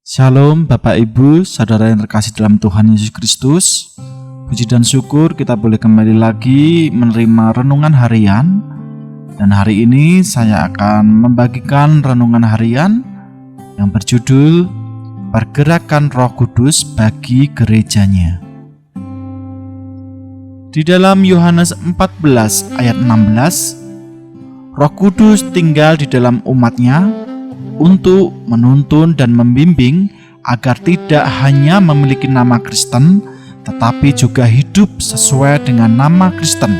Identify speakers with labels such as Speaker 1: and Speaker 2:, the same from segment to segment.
Speaker 1: Shalom Bapak Ibu, saudara yang terkasih dalam Tuhan Yesus Kristus. Puji dan syukur kita boleh kembali lagi menerima renungan harian. Dan hari ini saya akan membagikan renungan harian yang berjudul Pergerakan Roh Kudus bagi Gerejanya. Di dalam Yohanes 14 ayat 16, Roh Kudus tinggal di dalam umatnya untuk menuntun dan membimbing agar tidak hanya memiliki nama Kristen, tetapi juga hidup sesuai dengan nama Kristen,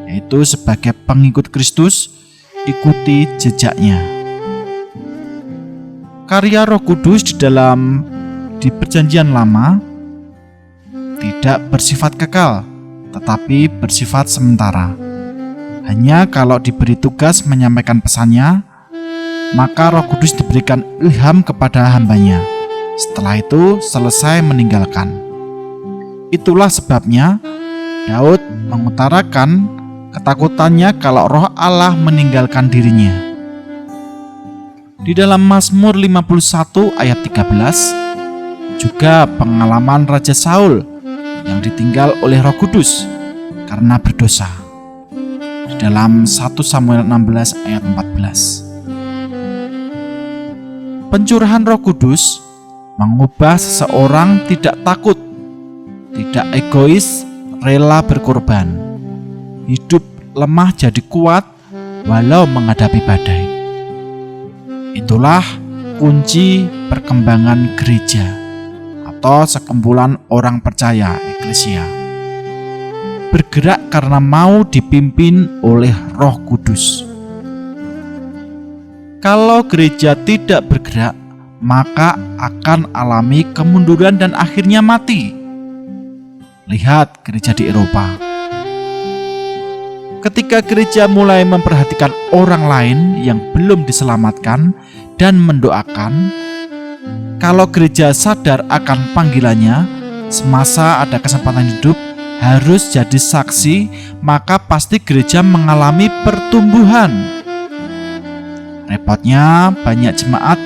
Speaker 1: yaitu sebagai pengikut Kristus, ikuti jejaknya. Karya Roh Kudus di Perjanjian Lama tidak bersifat kekal, tetapi bersifat sementara. Hanya kalau diberi tugas menyampaikan pesannya, maka Roh Kudus diberikan ilham kepada hambanya. Setelah itu selesai meninggalkan. Itulah sebabnya Daud mengutarakan ketakutannya kalau Roh Allah meninggalkan dirinya. Di dalam Mazmur 51 ayat 13, juga pengalaman Raja Saul yang ditinggal oleh Roh Kudus karena berdosa. Di dalam 1 Samuel 16 ayat 14. Pencurahan Roh Kudus mengubah seseorang tidak takut, tidak egois, rela berkorban. Hidup lemah jadi kuat walau menghadapi badai. Itulah kunci perkembangan gereja atau sekumpulan orang percaya, eklesia. Bergerak karena mau dipimpin oleh Roh Kudus. Kalau gereja tidak bergerak, maka akan alami kemunduran dan akhirnya mati. Lihat gereja di Eropa. Ketika gereja mulai memperhatikan orang lain yang belum diselamatkan dan mendoakan, kalau gereja sadar akan panggilannya, semasa ada kesempatan hidup harus jadi saksi, maka pasti gereja mengalami pertumbuhan. Repotnya banyak jemaat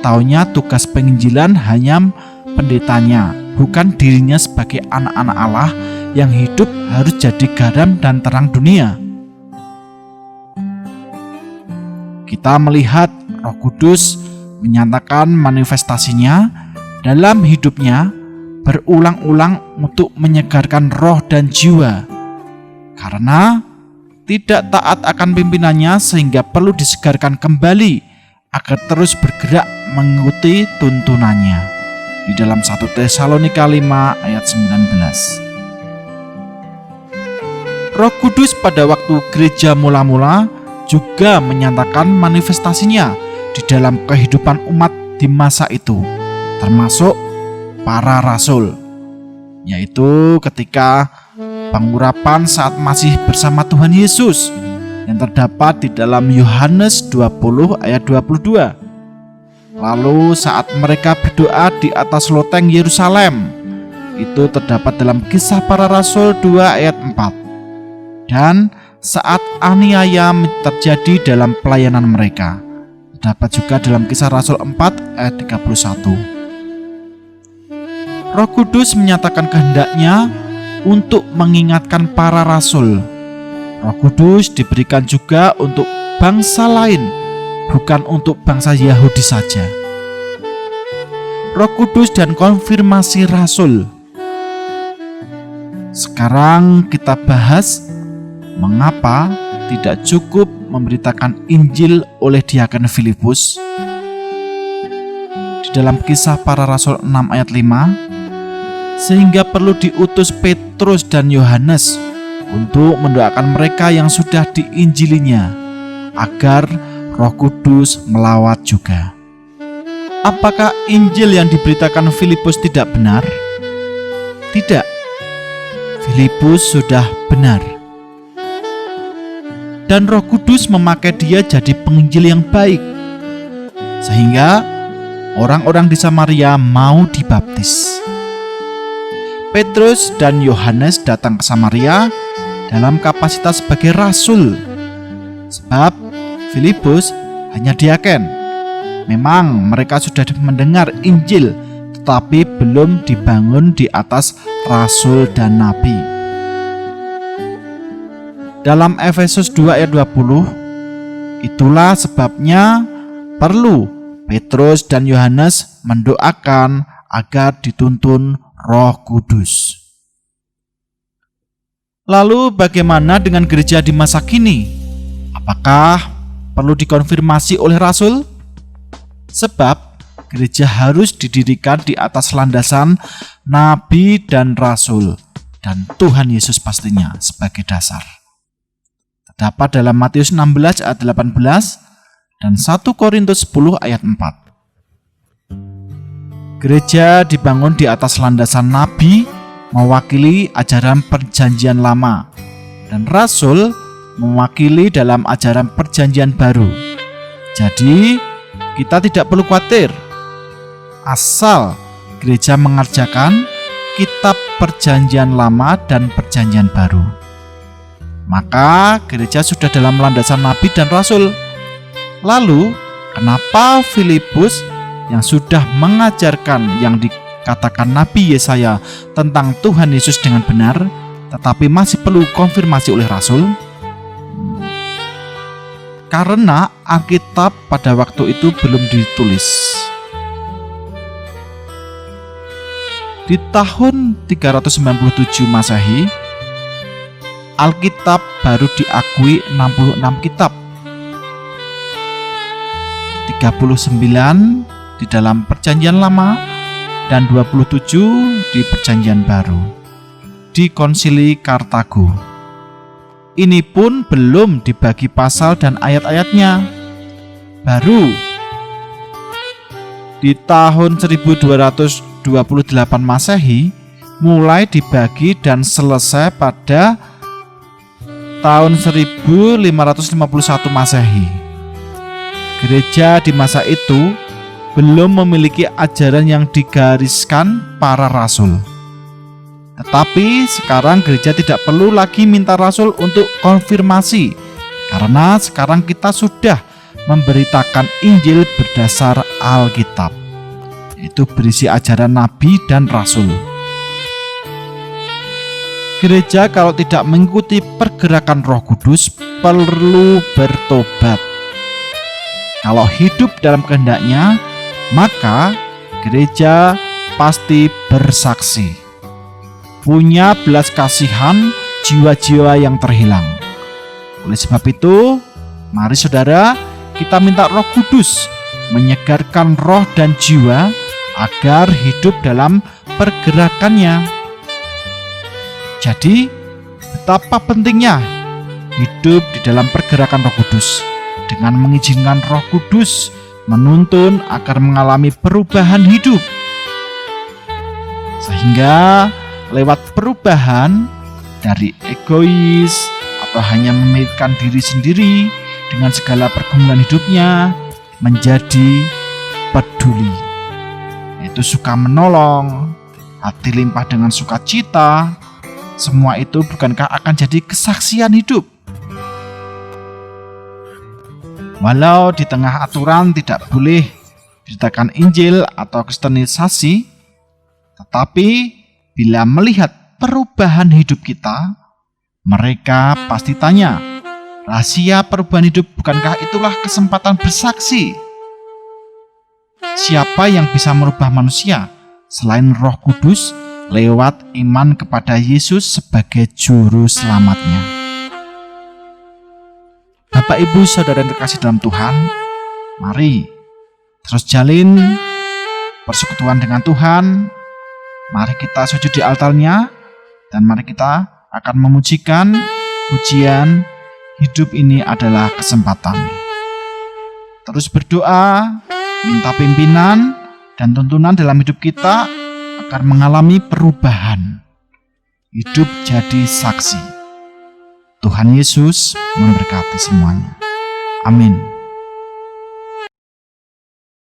Speaker 1: taunya tugas penginjilan hanya pendetanya, bukan dirinya sebagai anak-anak Allah yang hidup harus jadi garam dan terang dunia. Kita melihat Roh Kudus menyatakan manifestasinya dalam hidupnya berulang-ulang untuk menyegarkan roh dan jiwa. Karena tidak taat akan pimpinannya sehingga perlu disegarkan kembali agar terus bergerak mengikuti tuntunannya. Di dalam 1 Tesalonika 5 ayat 19. Roh Kudus pada waktu gereja mula-mula juga menyatakan manifestasinya di dalam kehidupan umat di masa itu, termasuk para rasul, yaitu ketika pengurapan saat masih bersama Tuhan Yesus yang terdapat di dalam Yohanes 20 ayat 22. Lalu saat mereka berdoa di atas loteng Yerusalem, itu terdapat dalam Kisah Para Rasul 2 ayat 4. Dan saat aniaya terjadi dalam pelayanan mereka, terdapat juga dalam Kisah Rasul 4 ayat 31. Roh Kudus menyatakan kehendaknya untuk mengingatkan para rasul. Roh Kudus diberikan juga untuk bangsa lain, bukan untuk bangsa Yahudi saja. Roh Kudus dan konfirmasi rasul. Sekarang kita bahas mengapa tidak cukup memberitakan Injil oleh diaken Filipus. Di dalam Kisah Para Rasul 6 ayat 5, sehingga perlu diutus Petrus dan Yohanes untuk mendoakan mereka yang sudah diinjilinya, agar Roh Kudus melawat juga. Apakah Injil yang diberitakan Filipus tidak benar? Tidak. Filipus sudah benar. Dan Roh Kudus memakai dia jadi penginjil yang baik, sehingga orang-orang di Samaria mau dibaptis. Petrus dan Yohanes datang ke Samaria dalam kapasitas sebagai rasul, sebab Filipus hanya diaken. Memang mereka sudah mendengar Injil, tetapi belum dibangun di atas rasul dan nabi. Dalam Efesus 2 ayat 20, itulah sebabnya perlu Petrus dan Yohanes mendoakan agar dituntun Roh Kudus. Lalu bagaimana dengan gereja di masa kini? Apakah perlu dikonfirmasi oleh rasul? Sebab gereja harus didirikan di atas landasan nabi dan rasul, dan Tuhan Yesus pastinya sebagai dasar. Terdapat dalam Matius 16 ayat 18 dan 1 Korintus 10 ayat 4. Gereja dibangun di atas landasan nabi, mewakili ajaran perjanjian lama, dan rasul mewakili dalam ajaran perjanjian baru. Jadi kita tidak perlu khawatir asal gereja mengerjakan kitab perjanjian lama dan perjanjian baru. Maka gereja sudah dalam landasan nabi dan rasul. Lalu kenapa Filipus yang sudah mengajarkan yang dikatakan Nabi Yesaya tentang Tuhan Yesus dengan benar, tetapi masih perlu konfirmasi oleh rasul? Karena Alkitab pada waktu itu belum ditulis. Di tahun 397 Masehi, Alkitab baru diakui 66 kitab. 39 di dalam Perjanjian Lama dan 27 di Perjanjian Baru di Konsili Kartago. Ini pun belum dibagi pasal dan ayat-ayatnya. Baru di tahun 1228 Masehi mulai dibagi dan selesai pada tahun 1551 Masehi. Gereja di masa itu belum memiliki ajaran yang digariskan para rasul. Tetapi sekarang gereja tidak perlu lagi minta rasul untuk konfirmasi, karena sekarang kita sudah memberitakan Injil berdasar Alkitab, yaitu berisi ajaran nabi dan rasul. Gereja kalau tidak mengikuti pergerakan Roh Kudus perlu bertobat. Kalau hidup dalam kehendaknya, maka gereja pasti bersaksi, punya belas kasihan jiwa-jiwa yang terhilang. Oleh sebab itu, mari saudara, kita minta Roh Kudus menyegarkan roh dan jiwa agar hidup dalam pergerakannya. Jadi, betapa pentingnya hidup di dalam pergerakan Roh Kudus dengan mengizinkan Roh Kudus menuntun agar mengalami perubahan hidup. Sehingga lewat perubahan dari egois atau hanya memikirkan diri sendiri dengan segala pergumulan hidupnya menjadi peduli, yaitu suka menolong, hati limpah dengan sukacita. Semua itu bukankah akan jadi kesaksian hidup? Walau di tengah aturan tidak boleh diberitakan Injil atau kristenisasi, tetapi bila melihat perubahan hidup kita, mereka pasti tanya, rahasia perubahan hidup bukankah itulah kesempatan bersaksi? Siapa yang bisa merubah manusia selain Roh Kudus lewat iman kepada Yesus sebagai juru selamatnya? Bapak, Ibu, Saudara yang terkasih dalam Tuhan, mari terus jalin persekutuan dengan Tuhan. Mari kita sujud di altarnya, dan mari kita akan memujikan pujian hidup ini adalah kesempatan. Terus berdoa, minta pimpinan dan tuntunan dalam hidup kita agar mengalami perubahan. Hidup jadi saksi. Tuhan Yesus memberkati semuanya. Amin.